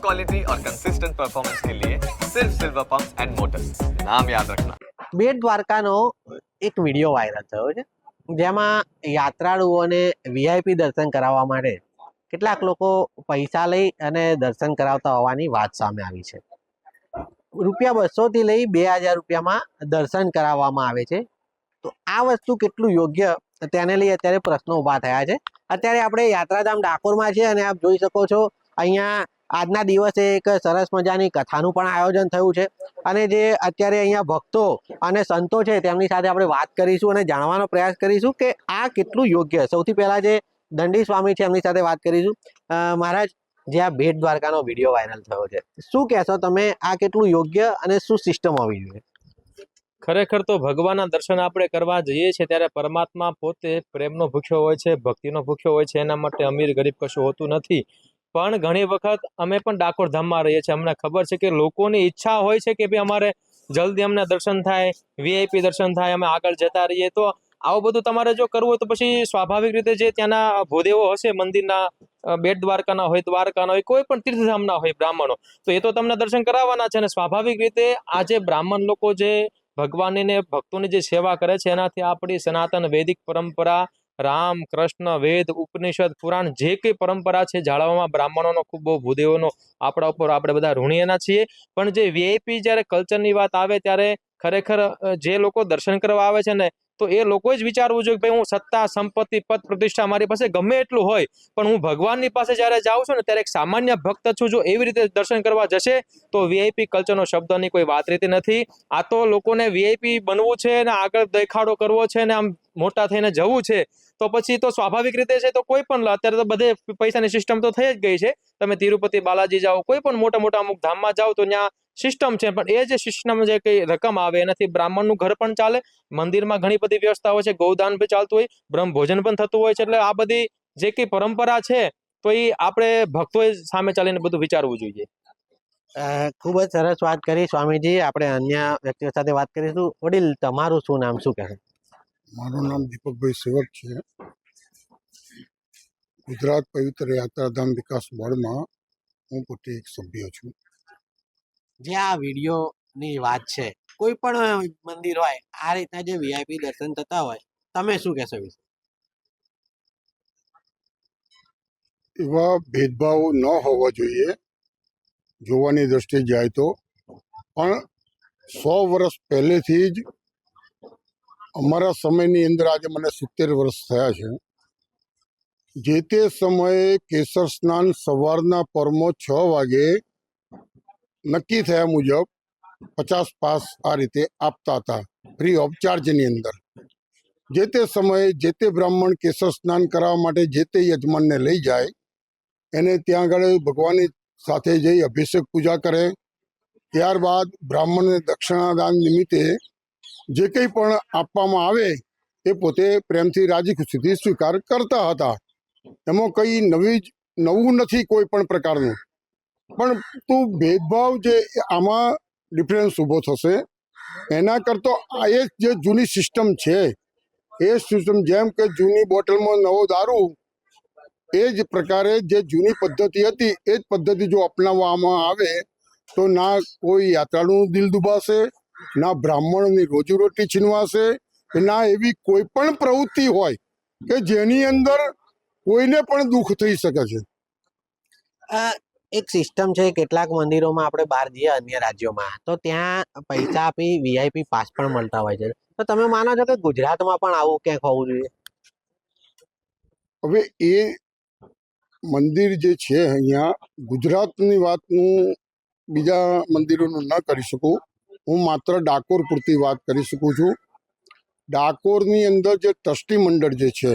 Quality और consistent performance के लिए सिर्फ सिल्वर पंप्स एंड मोटर्स, नाम याद रखना। બેટ દ્વારકાનો એક વિડીયો વાયરલ થયો છે, જેમાં યાત્રાળુઓને વીઆઈપી દર્શન કરાવવા માટે કેટલાક લોકો પૈસા લઈ અને દર્શન કરાવતા હોવાની વાત સામે આવી છે. ₹200 થી લઈ 2000 રૂપિયામાં દર્શન કરાવવામાં આવે છે. તો આ વસ્તુ કેટલું યોગ્ય તેને લઈ અત્યારે પ્રશ્નો ઊભા થયા છે. અત્યારે આપણે યાત્રાધામ ડાકોરમાં છે અને આપ જોઈ શકો છો અહીંયા આજના દિવસે એક સરસ મજાની કથાનું પણ આયોજન થયું છે. અને જે અત્યારે અહીંયા ભક્તો અને સંતો છે તેમની સાથે આપણે વાત કરીશું અને જાણવાનો પ્રયાસ કરીશું કે આ કેટલું યોગ્ય. સૌથી પહેલા જે દંડી સ્વામી છે એમની સાથે વાત કરીશું. મહારાજ, જે આ બેટ દ્વારકાનો વિડીયો વાયરલ થયો છે, શું કહેશો તમે? આ કેટલું યોગ્ય અને શું સિસ્ટમ હોવી જોઈએ? ખરેખર તો ભગવાનના દર્શન આપણે કરવા જઈએ છીએ ત્યારે પરમાત્મા પોતે પ્રેમનો ભૂખ્યો હોય છે, ભક્તિનો ભૂખ્યો હોય છે. એના માટે અમીર ગરીબ કશું હોતું નથી. પણ ઘણી વખત અમે પણ ડાકોર ધામમાં રહીએ છીએ, અમને ખબર છે કે લોકોની ઈચ્છા હોય છે કે ભાઈ અમારે જલ્દી અમને દર્શન થાય, વીઆઈપી દર્શન થાય, અમે આગળ જતા રહીએ. તો આવું બધું તમારે જો કરવું હોય તો પછી સ્વાભાવિક રીતે જે ત્યાંના ભૂદેવો હશે મંદિરના, બેટ દ્વારકાના હોય, દ્વારકાના હોય, કોઈ પણ તીર્થધામના હોય બ્રાહ્મણો, તો એ તો તમને દર્શન કરાવવાના છે. અને સ્વાભાવિક રીતે આ જે બ્રાહ્મણ લોકો જે ભગવાનની ને ભક્તોની જે સેવા કરે છે એનાથી આપણી સનાતન વૈદિક પરંપરા, રામ કૃષ્ણ વેદ ઉપનિષદ પુરાણ જે કઈ પરંપરા છે જાળવવામાં બ્રાહ્મણોનો ખૂબ બહુ ભૂદેવોનો આપણા ઉપર આપણે બધા ઋણીના છીએ. પણ જે વીઆઈપી જ્યારે કલ્ચરની વાત આવે ત્યારે ખરેખર જે લોકો દર્શન કરવા આવે છે ને, તો એ લોકોએ જ વિચારવું જોઈએ કે ભાઈ હું સત્તા સંપત્તિ પદ પ્રતિષ્ઠા મારી પાસે ગમે એટલું હોય, પણ હું ભગવાનની પાસે જ્યારે જાઉં છું ને ત્યારે એક સામાન્ય ભક્ત છું. જો એવી રીતે દર્શન કરવા જશે તો વીઆઈપી કલ્ચરનો શબ્દની કોઈ વાત રહેતી નથી. આ તો લોકોને વીઆઈપી બનવું છે ને આગળ દેખાડો કરવો છે ને આમ મોટા થઈને જવું છે, તો પછી તો સ્વાભાવિક રીતે છે તો કોઈ પણ અત્યારે તો બધે પૈસાની સિસ્ટમ તો થઈ જ ગઈ છે. તમે તિરુપતિ બાલાજી જાઓ, કોઈ પણ મોટા મોટા અમુક ધામમાં જાઓ તો ત્યાં સિસ્ટમ છે. પણ એ જે સિસ્ટમ જે કઈ રકમ આવે એનાથી બ્રાહ્મણનું ઘર પણ ચાલે, મંદિરમાં ઘણી બધી વ્યવસ્થા હોય છે, ગૌદાન પણ ચાલતું હોય, બ્રહ્મ ભોજન પણ થતું હોય છે. એટલે આ બધી જે કઈ પરંપરા છે તો એ આપણે ભક્તોએ સામે ચાલીને બધું વિચારવું જોઈએ. ખૂબ જ સરસ વાત કરી સ્વામીજી. આપણે અન્ય વ્યક્તિઓ સાથે વાત કરીશું. વડીલ, તમારું શું નામ, શું કહેશો? મારું નામ દીપકભાઈ સેવક છે. ગુજરાત પવિત્ર યાત્રાધામ વિકાસ બોર્ડમાં હું પોતે એક સભ્ય છું. જે આ વિડીયોની વાત છે, કોઈ પણ મંદિર હોય આ રીતના જે વીઆઈપી દર્શન થતા હોય, તમે શું કહેશો વિશે? એવા ભેદભાવ ન હોવા જોઈએ જોવાની દ્રષ્ટિએ જાય તો. પણ 100 વર્ષ પહેલેથી જ અમારા સમયની અંદર, આજે મને 70 વર્ષ થયા છે, જે તે સમયે કેસર સ્નાન સવારના પરમાં 6 વાગે નક્કી થયા મુજબ 50 પાસ આ રીતે આપતા હતા, ફ્રી ઓફ ચાર્જની અંદર. જે તે સમયે જે તે બ્રાહ્મણ કેસર સ્નાન કરાવવા માટે જે તે યજમાનને લઈ જાય, એને ત્યાં આગળ ભગવાનની સાથે જઈ અભિષેક પૂજા કરે. ત્યારબાદ બ્રાહ્મણને દક્ષિણાદાન નિમિત્તે જે કંઈ પણ આપવામાં આવે એ પોતે પ્રેમથી રાજી ખુશીથી સ્વીકાર કરતા હતા. એમાં કંઈ નવું નથી કોઈ પણ પ્રકારનું. પણ તું ભેદભાવ જે આમાં ડિફરન્સ ઊભો થશે એના કરતાં આ એ જે જૂની સિસ્ટમ છે એ સિસ્ટમ, જેમ કે જૂની બોટલમાં નવો દારૂ, એ જ પ્રકારે જે જૂની પદ્ધતિ હતી એ જ પદ્ધતિ જો અપનાવવામાં આવે તો ના કોઈ યાત્રાળુનું દિલ દુભાશે, ના બ્રાહ્મણની રોજીરોટી છીનવાશે, ના એવી કોઈ પણ પ્રવૃત્તિ હોય કે જેની અંદર કોઈને પણ દુઃખ થઈ શકે છે. એક સિસ્ટમ છે, કેટલાક મંદિરોમાં આપણે બહાર જઈએ અન્ય રાજ્યોમાં તો ત્યાં પૈસા આપી વીઆઈપી પાસ પણ મળતા હોય છે. તો તમે માનો છો કે ગુજરાતમાં પણ આવું ક્યાંક હોવું જોઈએ? હવે એ મંદિર જે છે અહીંયા, ગુજરાતની વાત હું બીજા મંદિરોનું ન કરી શકું. હું માત્ર ડાકોર પૂરતી વાત કરી શકું છું. ડાકોરની અંદર જે ટ્રસ્ટી મંડળ જે છે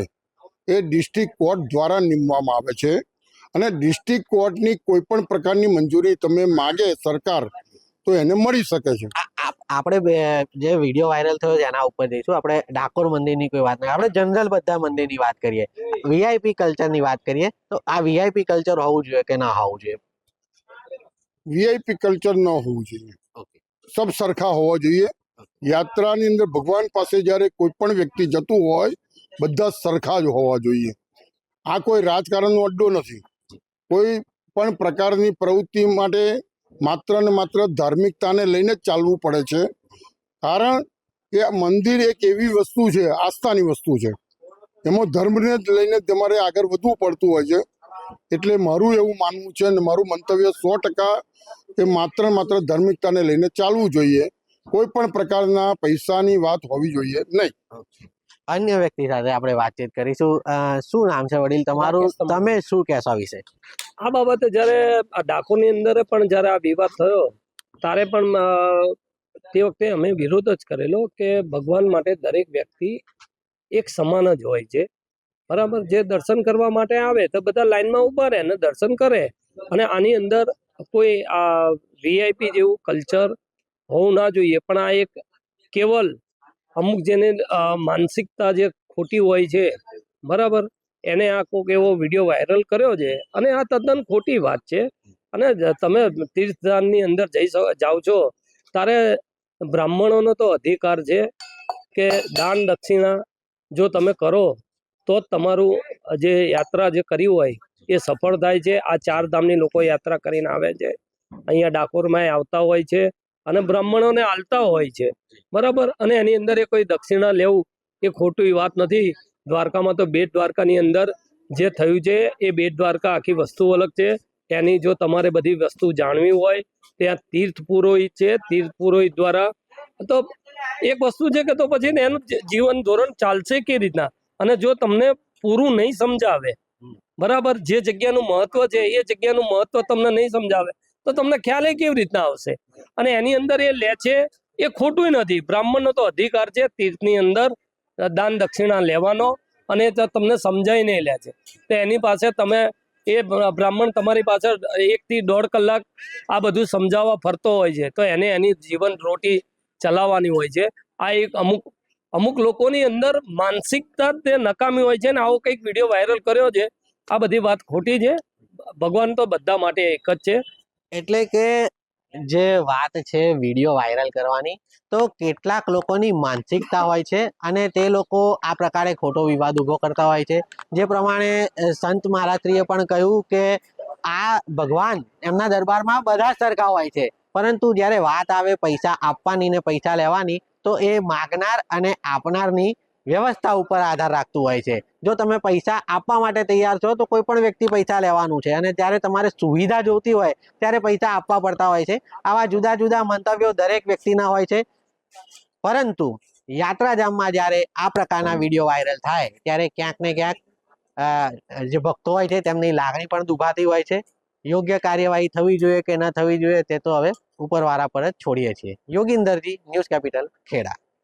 એ ડિસ્ટ્રિક્ટ કોર્ટ દ્વારા નીમવામાં આવે છે. અને ડિસ્ટ્રિક્ટ કોર્ટની કોઈ પણ પ્રકારની મંજૂરી તમે માગે સરકાર તો એને મળી શકે છે. આપણે જે વિડીયો વાયરલ થયો છે એના ઉપર જઈશું. આપણે ડાકોર મંદિરની કોઈ વાત નહીં, આપણે જનરલ બધા મંદિરની વાત કરીએ, વીઆઈપી કલ્ચરની વાત કરીએ. તો આ વીઆઈપી કલ્ચર હોવું જોઈએ કે ના હોવું જોઈએ? વીઆઈપી કલ્ચર ન હોવું જોઈએ, સબ સરખા હોવા જોઈએ. યાત્રાની અંદર ભગવાન પાસે જ્યારે કોઈ પણ વ્યક્તિ જતું હોય બધા સરખા જ હોવા જોઈએ. આ કોઈ રાજકારણનો અડ્ડો નથી. કોઈ પણ પ્રકારની પ્રવૃત્તિ માટે માત્ર ને માત્ર ધાર્મિકતાને લઈને જ ચાલવું પડે છે. કારણ કે મંદિર એક એવી વસ્તુ છે, આસ્થાની વસ્તુ છે, એમાં ધર્મને જ લઈને તમારે આગળ વધવું પડતું હોય છે. એટલે મારું એવું માનવું છે અને મારું મંતવ્ય 100% કે માત્ર ને માત્ર ધાર્મિકતાને લઈને ચાલવું જોઈએ. કોઈ પણ પ્રકારના પૈસાની વાત હોવી જોઈએ નહીં. અન્ય વ્યક્તિ સાથે આપણે વાતચીત કરીશું. શું નામ છે વડીલ તમારું? તમે શું કહેશો આ વિશે? આ બાબતે જ્યારે આ ડાકોરની અંદર પણ જ્યારે આ વિવાદ થયો ત્યારે પણ તે વખતે અમે વિરોધ જ કરેલો કે ભગવાન માટે દરેક વ્યક્તિ એક સમાન જ હોય છે, બરાબર. જે દર્શન કરવા માટે આવે તો બધા લાઈનમાં ઊભા રહે અને દર્શન કરે, અને આની અંદર કોઈ આ વીઆઈપી જેવું કલ્ચર હોવું ના જોઈએ. પણ આ એક કેવલ અમુક જેને માનસિકતા જે ખોટી હોય છે, બરાબર, એને આ કોઈક એવો વિડીયો વાયરલ કર્યો છે અને આ તદ્દન ખોટી વાત છે. અને તમે તીર્થધામની અંદર જાઓ છો ત્યારે બ્રાહ્મણોનો તો અધિકાર છે કે દાન દક્ષિણા જો તમે કરો તો જ તમારું જે યાત્રા જે કરી હોય એ સફળ થાય છે. આ 4 ધામની લોકો યાત્રા કરીને આવે છે, અહીંયા ડાકોરમાં આવતા હોય છે અને બ્રાહ્મણોને આલતા હોય છે, બરાબર. અને એની અંદર એ કોઈ દક્ષિણા લેવું એ ખોટી વાત નથી. દ્વારકામાં તો બેટ દ્વારકાની અંદર જે થયું છે એ બેટ દ્વારકા આખી વસ્તુ અલગ છે. એની જો તમારે બધી વસ્તુ જાણવી હોય ત્યાં તીર્થ પુરોહિત છે, તીર્થ પુરોહિત દ્વારા તો એક વસ્તુ છે કે તો પછી એનું જીવન ધોરણ ચાલશે કેવી રીતના. અને જો તમને પૂરું નહીં સમજાવે, બરાબર, જે જગ્યાનું મહત્વ છે એ જગ્યાનું મહત્વ તમને નહીં સમજાવે તો તમને ખ્યાલ કેવી રીતના આવશે. અને એની અંદર એ લે છે એ ખોટું નથી. બ્રાહ્મણનો તો અધિકાર છે તીર્થની અંદર દાન દક્ષિણા લેવાનો, અને તમને સમજાઈને લે છે. તો એની પાસે તમે એ બ્રાહ્મણ તમારી પાસે 1 થી 1.5 કલાક આ બધું સમજાવવા ફરતો હોય છે, તો એને એની જીવન રોટી ચલાવવાની હોય છે. આ એક અમુક લોકોની અંદર માનસિકતા તે નકામી હોય છે ને આવો કંઈક વિડીયો વાયરલ કર્યો છે. આ બધી વાત ખોટી છે. ભગવાન તો બધા માટે એક જ છે. એટલે કે જે વાત છે વિડીયો વાયરલ કરવાની, તો કેટલાક લોકોની માનસિકતા હોય છે અને તે લોકો આ પ્રકારે ખોટો વિવાદ ઊભો કરતા હોય છે. જે પ્રમાણે સંત મહારાજશ્રીએ પણ કહ્યું કે આ ભગવાન એમના દરબારમાં બધા સરખા હોય છે, પરંતુ જ્યારે વાત આવે પૈસા આપવાની ને પૈસા લેવાની તો એ માગનાર અને આપનારની વ્યવસ્થા ઉપર આધાર રાખતું હોય છે. જો તમે પૈસા આપવા માટે તૈયાર છો તો કોઈ પણ વ્યક્તિ પૈસા લેવાનું છે, અને જ્યારે તમારે સુવિધા જોતી હોય ત્યારે પૈસા આપવા પડતા હોય છે. આવા જુદા જુદા મંતવ્યો દરેક વ્યક્તિના હોય છે. પરંતુ યાત્રાધામમાં જ્યારે આ પ્રકારના વિડીયો વાયરલ થાય ત્યારે ક્યાંક ને ક્યાંક જે ભક્તો હોય છે તેમની લાગણી પણ દુભાતી હોય છે. યોગ્ય કાર્યવાહી થવી જોઈએ કે ન થવી જોઈએ તે તો હવે ઉપરવાળા પર જ છોડીએ છીએ. યોગીન્દરજી, ન્યૂઝ કેપિટલ, ખેડા.